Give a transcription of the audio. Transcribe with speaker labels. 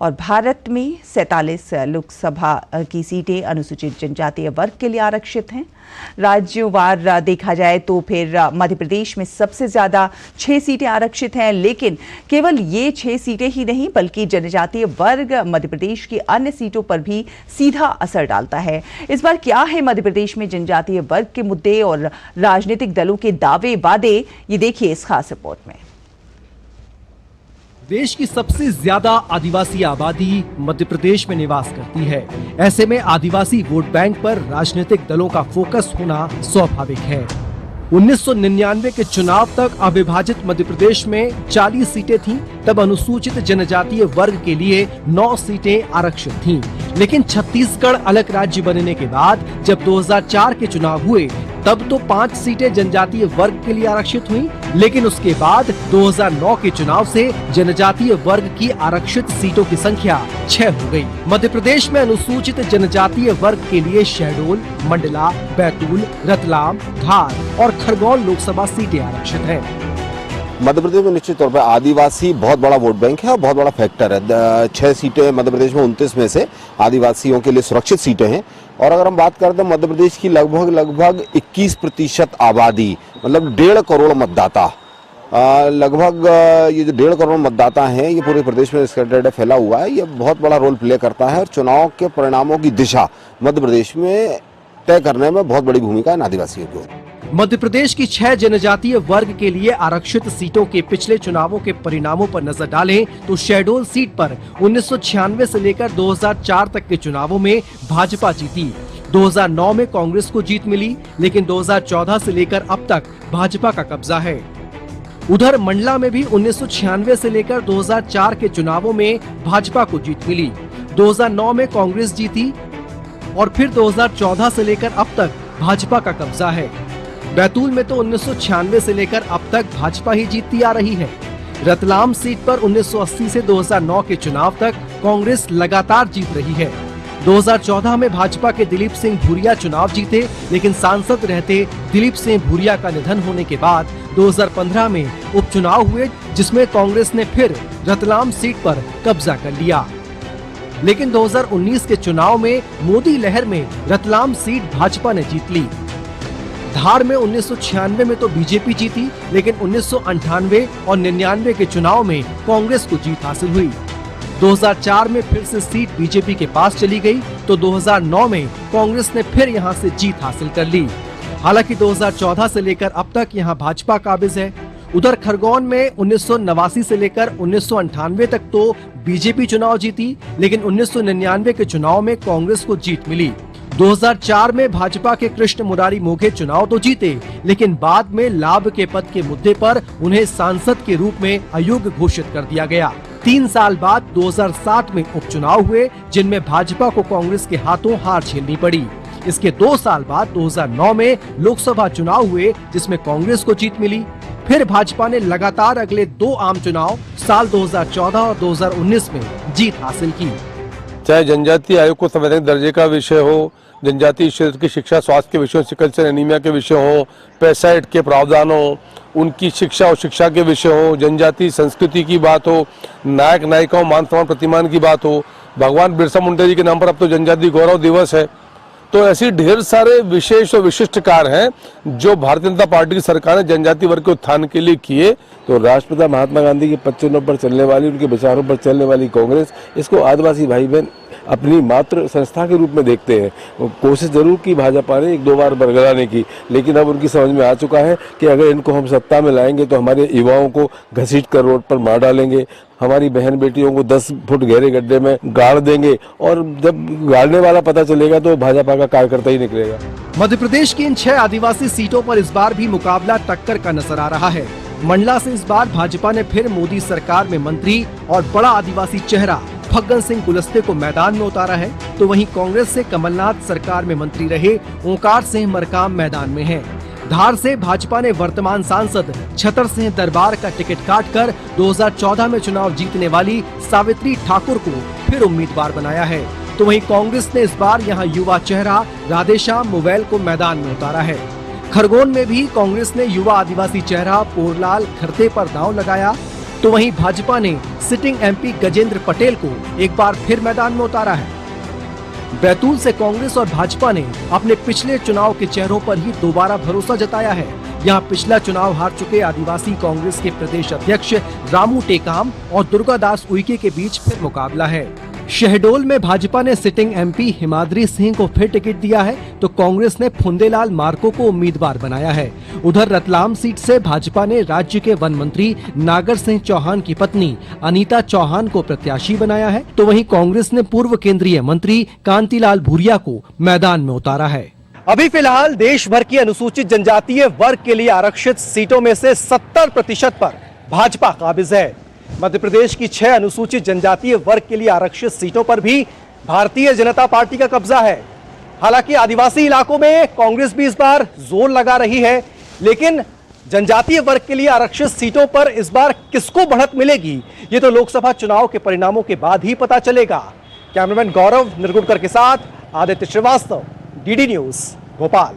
Speaker 1: और भारत में 47 लोकसभा की सीटें अनुसूचित जनजातीय वर्ग के लिए आरक्षित हैं। राज्यवार देखा जाए तो फिर मध्य प्रदेश में सबसे ज्यादा 6 सीटें आरक्षित हैं, लेकिन केवल ये 6 सीटें ही नहीं बल्कि जनजातीय वर्ग मध्य प्रदेश की अन्य सीटों पर भी सीधा असर डालता है। इस बार क्या है मध्य प्रदेश में जनजातीय वर्ग के मुद्दे और राजनीतिक दलों के दावे वादे, ये देखिए इस खास रिपोर्ट में।
Speaker 2: देश की सबसे ज्यादा आदिवासी आबादी मध्य प्रदेश में निवास करती है। ऐसे में आदिवासी वोट बैंक पर राजनीतिक दलों का फोकस होना स्वाभाविक है। 1999 के चुनाव तक अविभाजित मध्य प्रदेश में 40 सीटें थीं, तब अनुसूचित जनजातीय वर्ग के लिए 9 सीटें आरक्षित थीं। लेकिन छत्तीसगढ़ अलग राज्य बनने के बाद जब 2004 के चुनाव हुए तब तो 5 सीटें जनजातीय वर्ग के लिए आरक्षित हुई, लेकिन उसके बाद 2009 के चुनाव से जनजातीय वर्ग की आरक्षित सीटों की संख्या 6 हो गई। मध्य प्रदेश में अनुसूचित जनजातीय वर्ग के लिए शहडोल, मंडला, बैतूल, रतलाम, धार और खरगोन लोकसभा सीटें आरक्षित हैं।
Speaker 3: मध्य प्रदेश में निश्चित तौर पर आदिवासी बहुत बड़ा वोट बैंक है और बहुत बड़ा फैक्टर है। 6 सीटें मध्य प्रदेश में 29 में से आदिवासियों के लिए सुरक्षित सीटें हैं। और अगर हम बात करते हैं मध्य प्रदेश की लगभग 21% आबादी, मतलब 1.5 करोड़ मतदाता, लगभग ये जो 1.5 करोड़ मतदाता हैं ये पूरे प्रदेश में स्कैटर्ड फैला हुआ है। ये बहुत बड़ा रोल प्ले करता है और चुनाव के परिणामों की दिशा मध्य प्रदेश में तय करने में बहुत बड़ी भूमिका है आदिवासियों की।
Speaker 2: मध्य प्रदेश की 6 जनजातीय वर्ग के लिए आरक्षित सीटों के पिछले चुनावों के परिणामों पर नजर डालें तो शहडोल सीट पर 1996 से लेकर 2004 तक के चुनावों में भाजपा जीती। 2009 में कांग्रेस को जीत मिली, लेकिन 2014 से लेकर अब तक भाजपा का कब्जा है। उधर मंडला में भी 1996 से लेकर 2004 के चुनावों में भाजपा को जीत मिली। 2009 में कांग्रेस जीती और फिर 2014 से लेकर अब तक भाजपा का कब्जा है। बैतूल में तो 1996 से लेकर अब तक भाजपा ही जीतती आ रही है। रतलाम सीट पर 1980 से 2009 के चुनाव तक कांग्रेस लगातार जीत रही है। 2014 में भाजपा के दिलीप सिंह भूरिया चुनाव जीते, लेकिन सांसद रहते दिलीप सिंह भूरिया का निधन होने के बाद 2015 में उपचुनाव हुए, जिसमें कांग्रेस ने फिर रतलाम सीट पर कब्जा कर लिया। लेकिन 2019 के चुनाव में मोदी लहर में रतलाम सीट भाजपा ने जीत ली। धार में 1996 में तो बीजेपी जीती, लेकिन 1998 और 99 के चुनाव में कांग्रेस को जीत हासिल हुई। 2004 में फिर से सीट बीजेपी के पास चली गई, तो 2009 में कांग्रेस ने फिर यहां से जीत हासिल कर ली। हालांकि 2014 से लेकर अब तक यहां भाजपा काबिज है। उधर खरगोन में 1989 से लेकर 1998 तक तो बीजेपी चुनाव जीती, लेकिन 1999 के चुनाव में कांग्रेस को जीत मिली। 2004 में भाजपा के कृष्ण मुरारी मोघे चुनाव तो जीते, लेकिन बाद में लाभ के पद के मुद्दे पर उन्हें सांसद के रूप में अयोग्य घोषित कर दिया गया। 3 साल बाद 2007 में उपचुनाव हुए, जिनमें भाजपा को कांग्रेस के हाथों हार झेलनी पड़ी। इसके 2 साल बाद 2009 में लोकसभा चुनाव हुए, जिसमें कांग्रेस को जीत मिली। फिर भाजपा ने लगातार अगले 2 आम चुनाव साल 2014 और 2019 में जीत हासिल की।
Speaker 4: चाहे जनजातीय आयोग को संवैधानिक दर्जे का विषय हो, जनजातीय क्षेत्र की शिक्षा स्वास्थ्य के विषयों, सिकल सेल एनीमिया के विषय हो, पैसाइट के प्रावधानों, उनकी शिक्षा और शिक्षा के विषय हो, जनजातीय संस्कृति की बात हो, नायक नायिकाओं मान सम्मान प्रतिमान की बात हो, भगवान बिरसा मुंडा जी के नाम पर अब तो जनजातीय गौरव दिवस है। तो ऐसी ढेर सारे विशेष और विशिष्ट कार्य हैं जो भारतीय जनता पार्टी की सरकार ने जनजातीय वर्ग के उत्थान के लिए किए। तो राष्ट्रपिता महात्मा गांधी के पच्चीनों पर चलने वाली, उनके विचारों पर चलने वाली कांग्रेस इसको आदिवासी भाई बहन अपनी मात्र संस्था के रूप में देखते हैं। कोशिश जरूर की भाजपा ने 1-2 बार बरगलाने की, लेकिन अब उनकी समझ में आ चुका है कि अगर इनको हम सत्ता में लाएंगे तो हमारे युवाओं को घसीट कर रोड पर मार डालेंगे, हमारी बहन बेटियों को 10 फुट गहरे गड्ढे में गाड़ देंगे, और जब गाड़ने वाला पता चलेगा तो भाजपा का कार्यकर्ता ही निकलेगा।
Speaker 2: मध्य प्रदेश की इन 6 आदिवासी सीटों पर इस बार भी मुकाबला टक्कर का नजर आ रहा है। मंडला से इस बार भाजपा ने फिर मोदी सरकार में मंत्री और बड़ा आदिवासी चेहरा फग्गन सिंह कुलस्ते को मैदान में उतारा है, तो वहीं कांग्रेस से कमलनाथ सरकार में मंत्री रहे ओंकार सिंह मरकाम मैदान में हैं। धार से भाजपा ने वर्तमान सांसद छतर सिंह दरबार का टिकट काटकर 2014 में चुनाव जीतने वाली सावित्री ठाकुर को फिर उम्मीदवार बनाया है, तो वहीं कांग्रेस ने इस बार यहां युवा चेहरा राधेश्याम मोबाइल को मैदान में उतारा है। खरगोन में भी कांग्रेस ने युवा आदिवासी चेहरा पोरलाल खरते पर दांव लगाया। तो वहीं भाजपा ने सिटिंग एमपी गजेंद्र पटेल को एक बार फिर मैदान में उतारा है। बैतूल से कांग्रेस और भाजपा ने अपने पिछले चुनाव के चेहरों पर ही दोबारा भरोसा जताया है। यहाँ पिछला चुनाव हार चुके आदिवासी कांग्रेस के प्रदेश अध्यक्ष रामू टेकाम और दुर्गादास उइके के बीच फिर मुकाबला है। शहडोल में भाजपा ने सिटिंग एमपी हिमाद्री सिंह को फिर टिकट दिया है, तो कांग्रेस ने फुंदेलाल मार्को को उम्मीदवार बनाया है। उधर रतलाम सीट से भाजपा ने राज्य के वन मंत्री नागर सिंह चौहान की पत्नी अनीता चौहान को प्रत्याशी बनाया है, तो वहीं कांग्रेस ने पूर्व केंद्रीय मंत्री कांतिलाल भूरिया को मैदान में उतारा है। अभी फिलहाल देश भर की अनुसूचित जनजातीय वर्ग के लिए आरक्षित सीटों में से 70% पर भाजपा काबिज है। मध्य प्रदेश की 6 अनुसूचित जनजातीय वर्ग के लिए आरक्षित सीटों पर भी भारतीय जनता पार्टी का कब्जा है। हालांकि आदिवासी इलाकों में कांग्रेस भी इस बार जोर लगा रही है, लेकिन जनजातीय वर्ग के लिए आरक्षित सीटों पर इस बार किसको बढ़त मिलेगी, ये तो लोकसभा चुनाव के परिणामों के बाद ही पता चलेगा। कैमरामैन गौरव निरगुड़कर के साथ आदित्य श्रीवास्तव, डीडी न्यूज, भोपाल।